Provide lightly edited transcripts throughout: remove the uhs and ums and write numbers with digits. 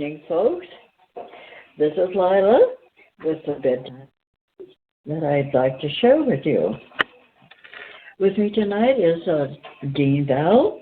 evening, folks. This is Lila with the Bedtime that I'd like to share with you. With me tonight is Dean Val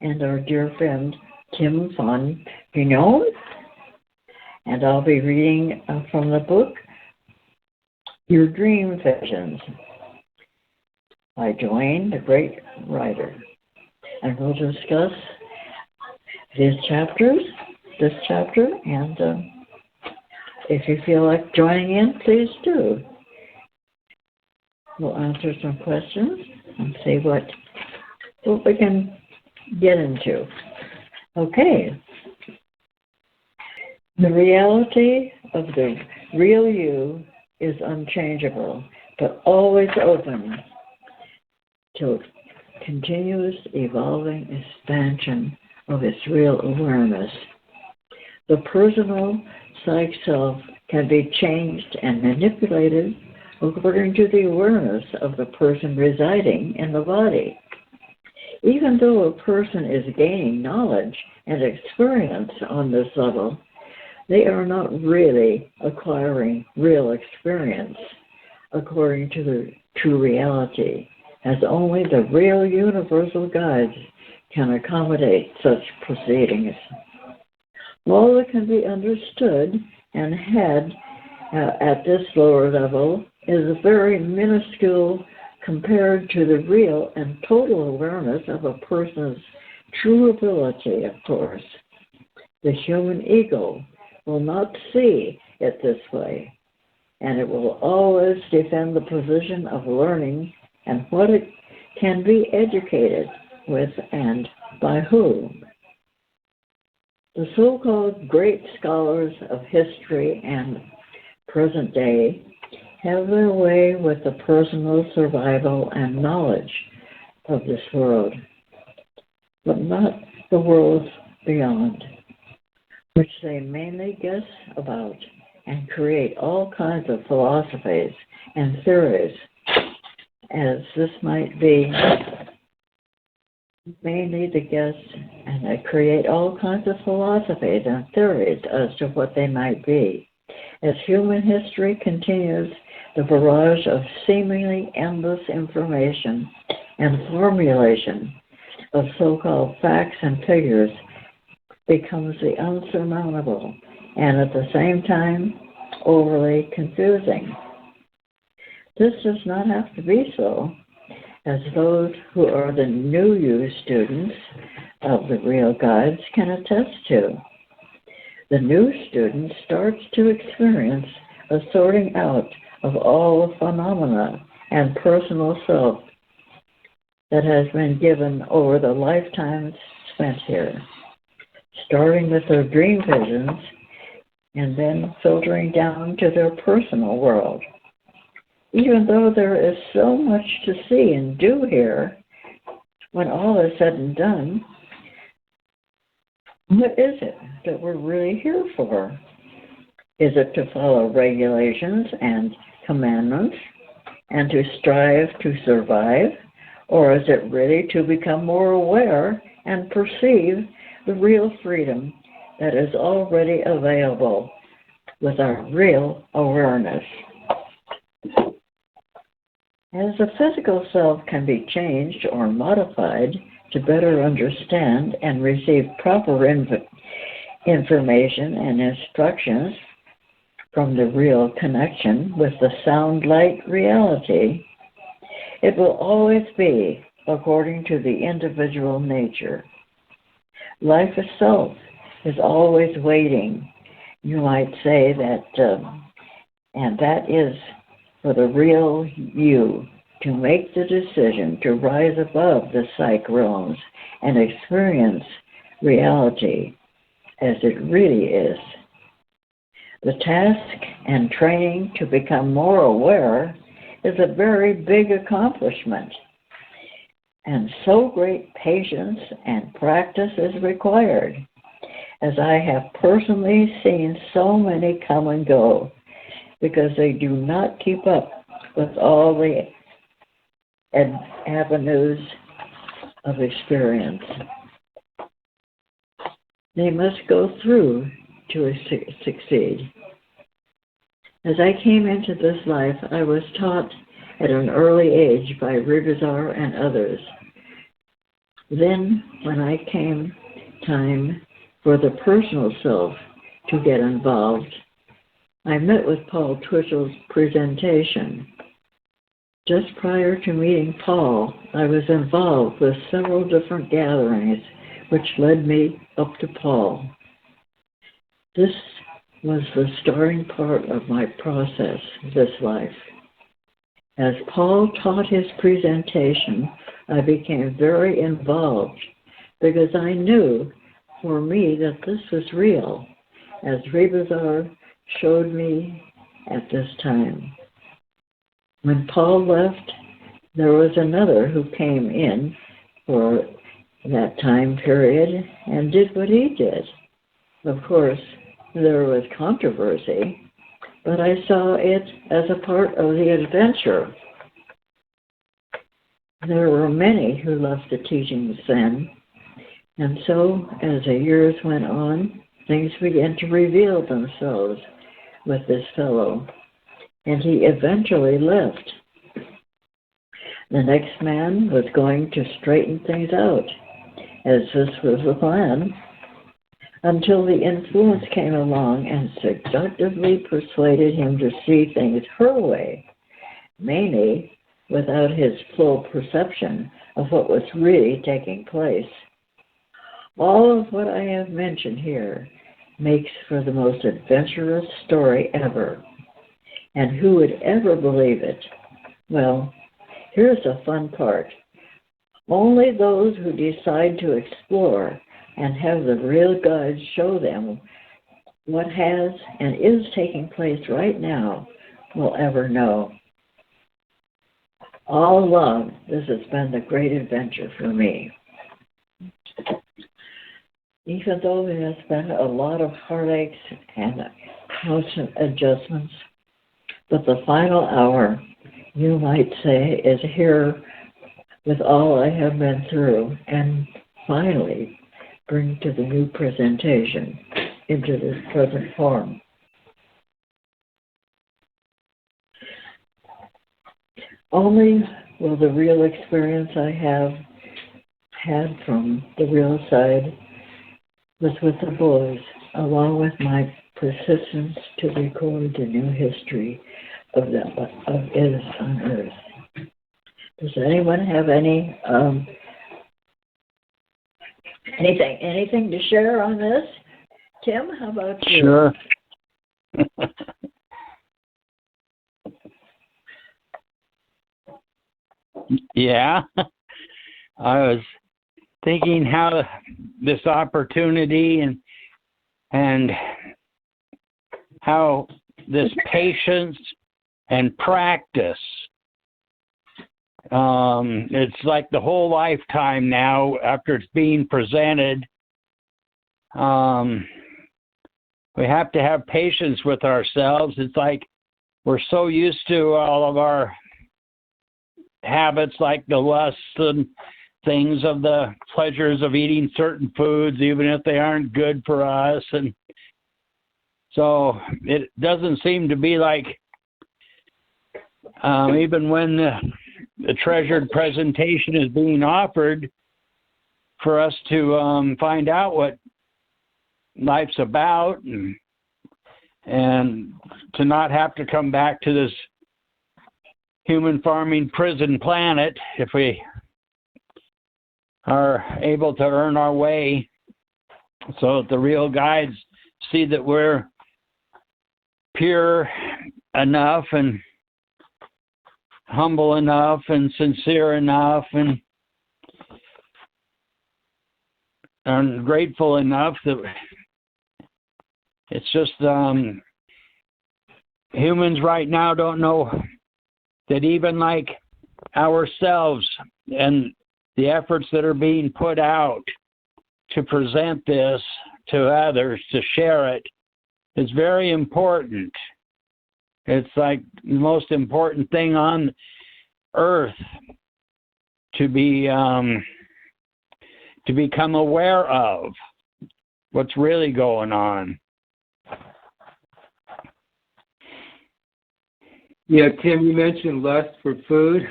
and our dear friend Tim von Pinnon, and I'll be reading from the book Your Dream Visions by Joanne, the great writer. And we'll discuss this chapter, and if you feel like joining in, please do. We'll answer some questions and see what we can get into. Okay. The reality of the real you is unchangeable, but always open to continuous evolving expansion of its real awareness. The personal psych self can be changed and manipulated according to the awareness of the person residing in the body. Even though a person is gaining knowledge and experience on this level, they are not really acquiring real experience according to the true reality, as only the real universal guides can accommodate such proceedings. All that can be understood and had at this lower level is very minuscule compared to the real and total awareness of a person's true ability, of course. The human ego will not see it this way, and it will always defend the position of learning and what it can be educated with and by whom. The so-called great scholars of history and present day have their way with the personal survival and knowledge of this world, but not the worlds beyond, which they mainly guess about and create all kinds of philosophies and theories, as this might be mainly the guess, and they create all kinds of philosophies and theories as to what they might be. As human history continues, the barrage of seemingly endless information and formulation of so-called facts and figures becomes the unsurmountable and at the same time overly confusing. This does not have to be so, as those who are the new you students of the real guides can attest to. The new student starts to experience a sorting out of all the phenomena and personal self that has been given over the lifetimes spent here, starting with their dream visions and then filtering down to their personal world. Even though there is so much to see and do here, when all is said and done, what is it that we're really here for? Is it to follow regulations and commandments and to strive to survive? Or is it really to become more aware and perceive the real freedom that is already available with our real awareness? As the physical self can be changed or modified to better understand and receive proper information and instructions from the real connection with the sound light reality, it will always be according to the individual nature. Life itself is always waiting, you might say, and that is for the real you to make the decision to rise above the psych realms and experience reality as it really is. The task and training to become more aware is a very big accomplishment, and so great patience and practice is required, as I have personally seen so many come and go because they do not keep up with all the avenues of experience. They must go through to succeed. As I came into this life, I was taught at an early age by RealU and others. Then, when I came time for the personal self to get involved, I met with Paul Twitchell's presentation. Just prior to meeting Paul, I was involved with several different gatherings which led me up to Paul. This was the starting part of my process this life. As Paul taught his presentation, I became very involved because I knew for me that this was real, as RealU showed me at this time. When Paul left, there was another who came in for that time period and did what he did. Of course, there was controversy, but I saw it as a part of the adventure. There were many who left the teachings then, and so as the years went on, things began to reveal themselves with this fellow, and he eventually left. The next man was going to straighten things out, as this was the plan, until the influence came along and seductively persuaded him to see things her way, mainly without his full perception of what was really taking place. All of what I have mentioned here makes for the most adventurous story ever. And who would ever believe it? Well, here's the fun part. Only those who decide to explore and have the real guides show them what has and is taking place right now will ever know. All along, this has been the great adventure for me. Even though it has been a lot of heartaches and constant adjustments, but the final hour, you might say, is here with all I have been through, and finally bring to the new presentation into this present form. Only will the real experience I have had from the real side was with the boys, along with my persistence to record the new history of is on Earth. Does anyone have anything to share on this? Tim, how about you? Sure. Yeah. I was thinking how this opportunity and how this patience and practice, it's like the whole lifetime now after it's being presented. We have to have patience with ourselves. It's like we're so used to all of our habits, like the lusts and things of the pleasures of eating certain foods, even if they aren't good for us. And so it doesn't seem to be like, even when the treasured presentation is being offered, for us to find out what life's about and to not have to come back to this human farming prison planet if we are able to earn our way, so that the real guides see that we're pure enough and humble enough and sincere enough and grateful enough that it's just humans right now don't know that even like ourselves and the efforts that are being put out to present this to others, to share it, is very important. It's like the most important thing on earth to be to become aware of what's really going on. Yeah, Tim, you mentioned lust for food.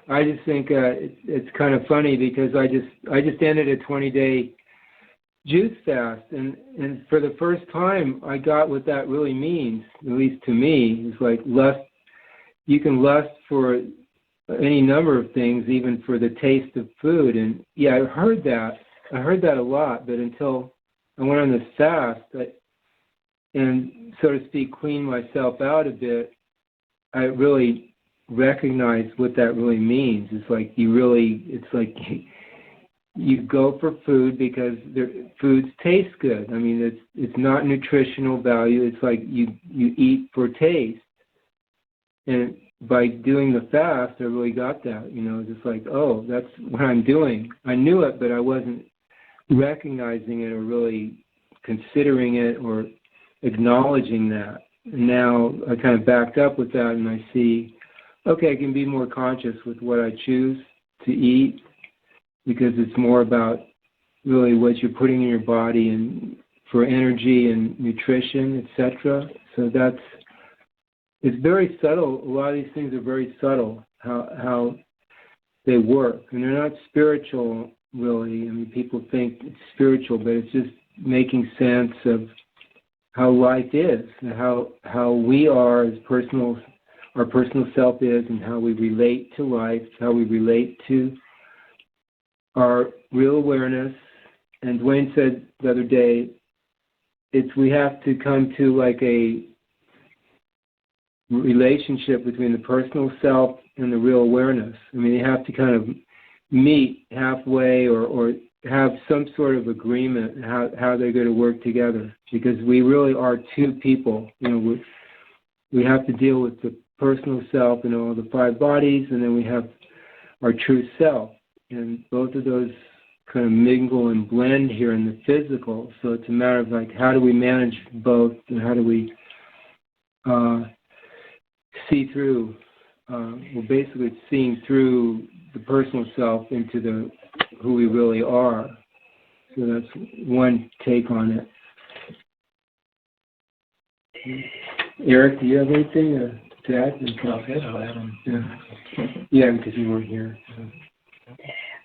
I just think it's kind of funny because I just ended a 20-day juice fast, and for the first time I got what that really means, at least to me. It's like lust. You can lust for any number of things, even for the taste of food. And yeah, I heard that a lot, but until I went on this fast and, so to speak, cleaned myself out a bit, I really recognized what that really means. It's like you go for food because foods taste good. I mean, it's not nutritional value. It's like you eat for taste. And by doing the fast, I really got that. Just like, oh, that's what I'm doing. I knew it, but I wasn't recognizing it or really considering it or acknowledging that. And now I kind of backed up with that, and I see, okay, I can be more conscious with what I choose to eat, because it's more about really what you're putting in your body and for energy and nutrition, etc. So it's very subtle. A lot of these things are very subtle, how they work. And they're not spiritual, really. I mean, people think it's spiritual, but it's just making sense of how life is, and how we are as our personal self is, and how we relate to life, how we relate to our real awareness. And Dwayne said the other day, we have to come to like a relationship between the personal self and the real awareness. I mean, they have to kind of meet halfway or have some sort of agreement how they're going to work together, because we really are two people. We have to deal with the personal self and all the five bodies, and then we have our true self, and both of those kind of mingle and blend here in the physical. So it's a matter of like, how do we manage both, and how do we see through? Well, basically, it's seeing through the personal self into who we really are. So that's one take on it. Eric, do you have anything to add? Yeah, because you weren't here.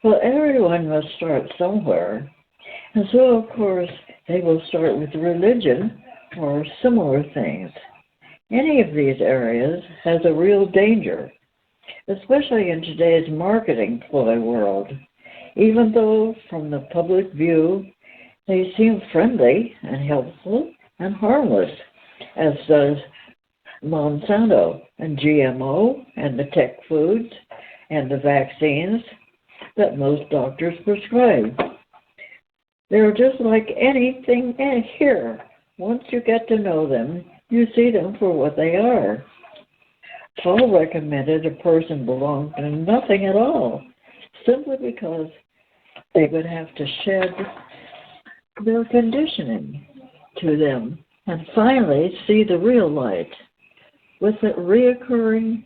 Well, everyone must start somewhere. And so, of course, they will start with religion or similar things. Any of these areas has a real danger, especially in today's marketing ploy world. Even though, from the public view, they seem friendly and helpful and harmless, as does Monsanto and GMO and the tech foods and the vaccines that most doctors prescribe. They're just like anything here. Once you get to know them, you see them for what they are. Paul recommended a person belong to nothing at all, simply because they would have to shed their conditioning to them and finally see the real light. With the reoccurring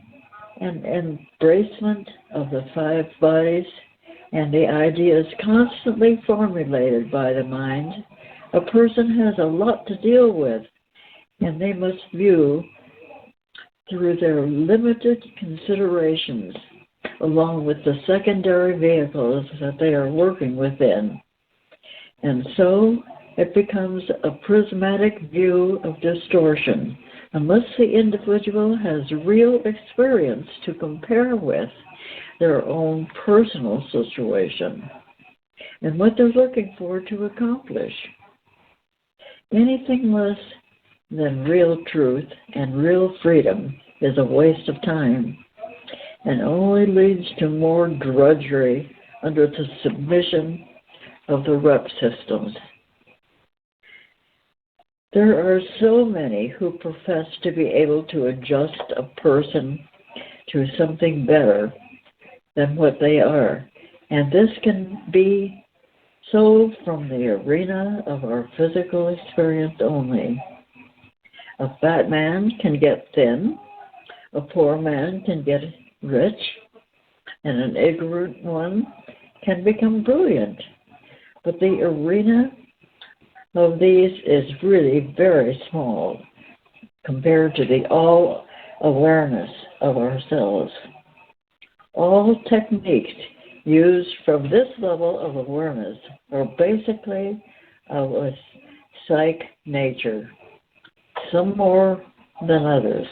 and embracement of the five bodies and the ideas constantly formulated by the mind, a person has a lot to deal with, and they must view through their limited considerations, along with the secondary vehicles that they are working within. And so it becomes a prismatic view of distortion, unless the individual has real experience to compare with their own personal situation and what they're looking for to accomplish. Anything less than real truth and real freedom is a waste of time and only leads to more drudgery under the submission of the rep systems. There are so many who profess to be able to adjust a person to something better than what they are, and this can be so from the arena of our physical experience only. A fat man can get thin, a poor man can get rich, and an ignorant one can become brilliant. But the arena of these is really very small compared to the all awareness of ourselves. All techniques used from this level of awareness are basically of a psych nature, some more than others.